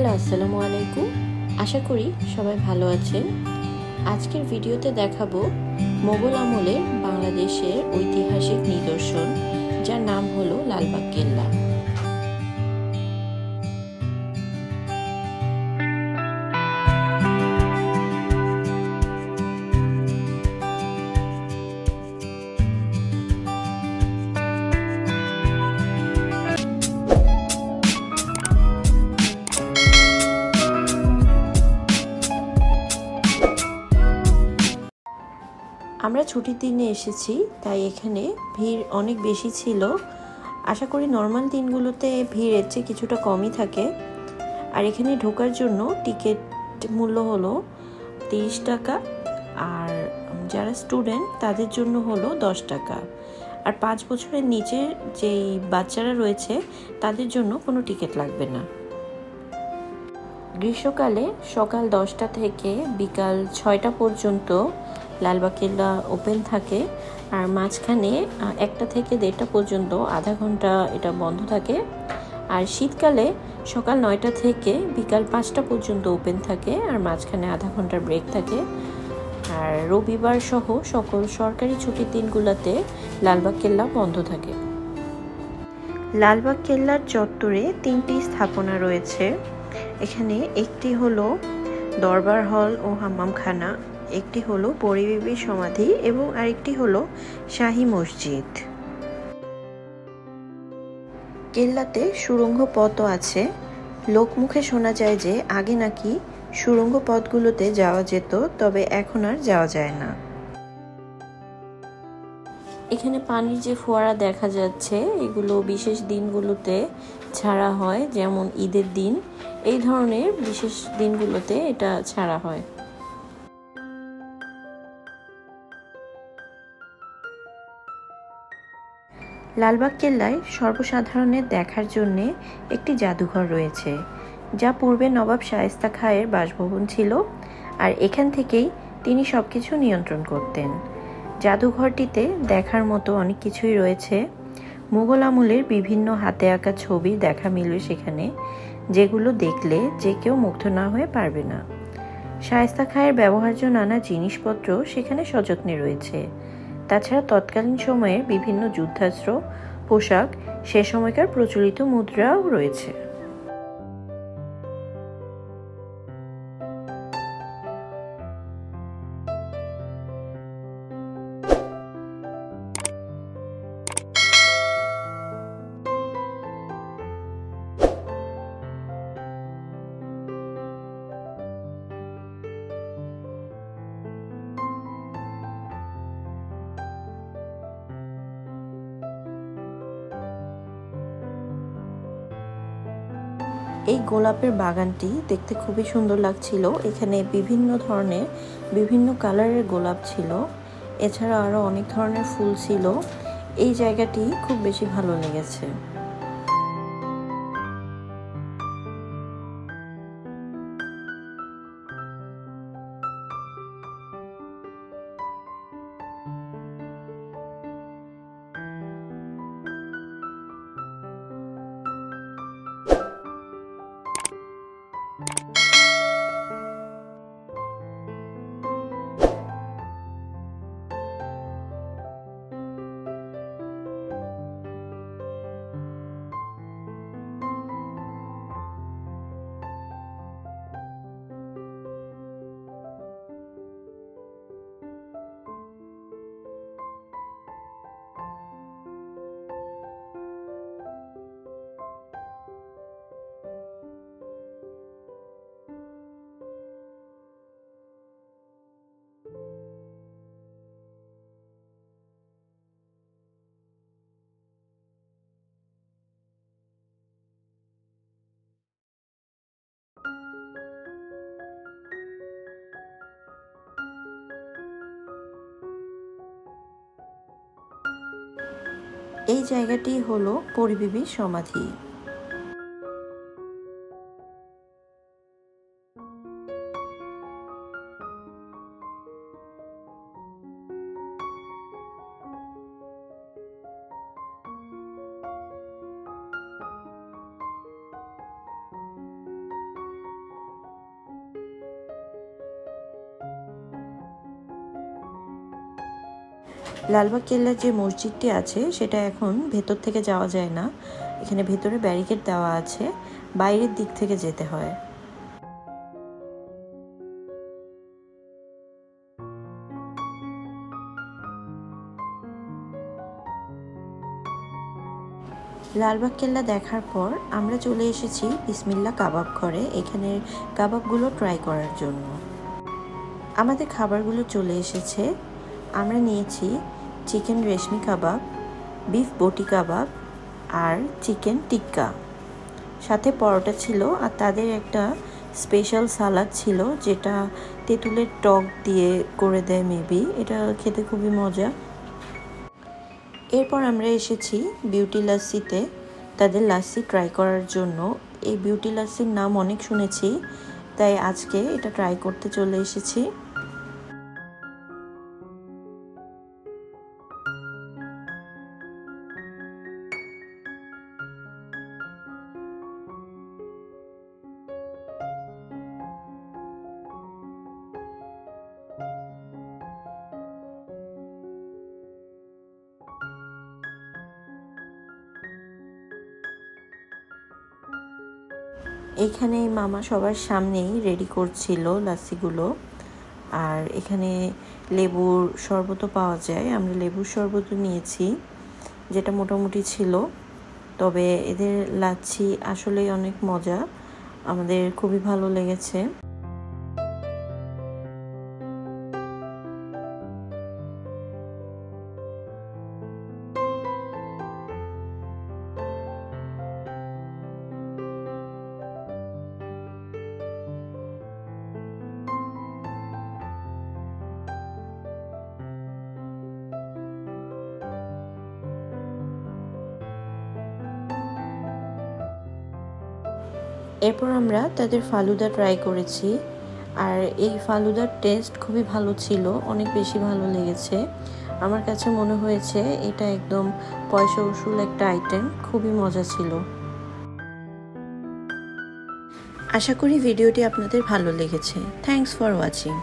Hello, আসসালামু আলাইকুম। আশা করি সবাই ভালো আছেন। আজকের ভিডিওতে দেখাবো মোগল আমলের বাংলাদেশের ঐতিহাসিক নিদর্শন, যার নাম হলো লালবাগ কেল্লা। আমরা ছুটির দিনে এসেছি, তাই এখানে ভিড় অনেক বেশি ছিল। আশা করি নর্মাল দিনগুলোতে ভিড় এর চেয়ে কিছুটা কমই থাকে। আর এখানে ঢোকার জন্য টিকিট মূল্য হলো 30 টাকা, আর যারা স্টুডেন্ট তাদের জন্য হলো 10 টাকা। আর 5 বছরের নিচে যেই বাচ্চারা রয়েছে তাদের জন্য কোনো টিকিট লাগবে না। গ্রীষ্মকালে সকাল 10টা থেকে বিকাল 6টা পর্যন্ত লালবাগ কেল্লা ওপেন থাকে, আর মাঝখানে 1টা থেকে 1:30টা পর্যন্ত আধা ঘন্টা এটা বন্ধ থাকে। আর শীতকালে সকাল 9টা থেকে বিকাল 5টা পর্যন্ত ওপেন থাকে, আর মাঝখানে আধা ঘন্টার ব্রেক থাকে। আর রবিবার সহ সকল সরকারি ছুটির দিনগুলোতে লালবাগ কেল্লা বন্ধ থাকে। লালবাগ কেল্লার চত্বরে 3টি স্থাপনা রয়েছে। এখানে একটি হলো দরবার হল ও হাম্মামখানা, একটি হলো পরিবিবির সমাধি এবং আরেকটি হলো শাহী মসজিদ। কেল্লাতে সুড়ঙ্গ পথও আছে। লোকমুখে শোনা যায় যে আগে নাকি সুড়ঙ্গ পথগুলোতে যাওয়া যেত, তবে এখন আর যাওয়া যায় না। এখানে পানির যে ফোয়ারা দেখা যাচ্ছে, এগুলো বিশেষ দিনগুলোতে ছাড়া হয়, যেমন ঈদের দিন। এই ধরনের বিশেষ দিনগুলোতে এটা ছাড়া হয়। লালবাগ কেল্লায় সর্বসাধারণের দেখার জন্যে একটি জাদুঘর রয়েছে, যা পূর্বে নবাব শায়েস্তা খাঁয়ের বাসভবন ছিল, আর এখান থেকেই তিনি সবকিছু নিয়ন্ত্রণ করতেন। জাদুঘরটিতে দেখার মতো অনেক কিছুই রয়েছে। মুঘল আমলের বিভিন্ন হাতে আঁকা ছবি দেখা মিলবে সেখানে, যেগুলো দেখলে যে কেউ মুগ্ধ না হয়ে পারবে না। শায়েস্তা খাঁয়ের ব্যবহার্য নানা জিনিসপত্র সেখানে সযত্নে রয়েছে। তাছাড়া তৎকালীন সময়ের বিভিন্ন যুদ্ধাস্ত্র, পোশাক, সে সময়কার প্রচলিত মুদ্রাও রয়েছে। এই গোলাপের বাগানটি দেখতে খুবই সুন্দর লাগছিল। এখানে বিভিন্ন ধরনের বিভিন্ন কালারের গোলাপ ছিল, এছাড়া আরো অনেক ধরনের ফুল ছিল। এই জায়গাটি খুব বেশি ভালো লেগেছে। এই জায়গাটি হলো পরিবিবির সমাধি। লালবাগ কেল্লার যে মসজিদটি আছে সেটা এখন ভেতর থেকে যাওয়া যায় না, এখানে ভেতরে ব্যারিকেড দেওয়া আছে, বাইরের দিক থেকে যেতে হয়। লালবাগ কেল্লা দেখার পর আমরা চলে এসেছি বিসমিল্লাহ কাবাব ঘরে, এখানের কাবাবগুলো ট্রাই করার জন্য। আমাদের খাবারগুলো চলে এসেছে। আমরা নিয়েছি চিকেন রেশমি কাবাব, বিফ বটি কাবাব আর চিকেন টিক্কা, সাথে পরোটা ছিল আর তাদের একটা স্পেশাল সালাদ ছিল যেটা তেঁতুলের টক দিয়ে করে দেয় মেবি, এটা খেতে খুবই মজা। এরপর আমরা এসেছি বিউটি লাস্সিতে, তাদের লাস্সি ট্রাই করার জন্য। এই বিউটি লাস্সির নাম অনেক শুনেছি, তাই আজকে এটা ট্রাই করতে চলে এসেছি। এখানে মামা সবার সামনেই রেডি করছিল লাস্সিগুলো। আর এখানে লেবুর শরবতও পাওয়া যায়, আমরা লেবুর শরবতও নিয়েছি যেটা মোটামুটি ছিল। তবে এদের লাচ্ছি আসলেই অনেক মজা, আমাদের খুবই ভালো লেগেছে। এরপর আমরা তাদের ফালুদা ট্রাই করেছি, আর এই ফালুদার টেস্ট খুবই ভালো ছিল, অনেক বেশি ভালো লেগেছে। আমার কাছে মনে হয়েছে এটা একদম পয়সা উসুল একটা আইটেম, খুবই মজা ছিল। আশা করি ভিডিওটি আপনাদের ভালো লেগেছে। Thanks for watching.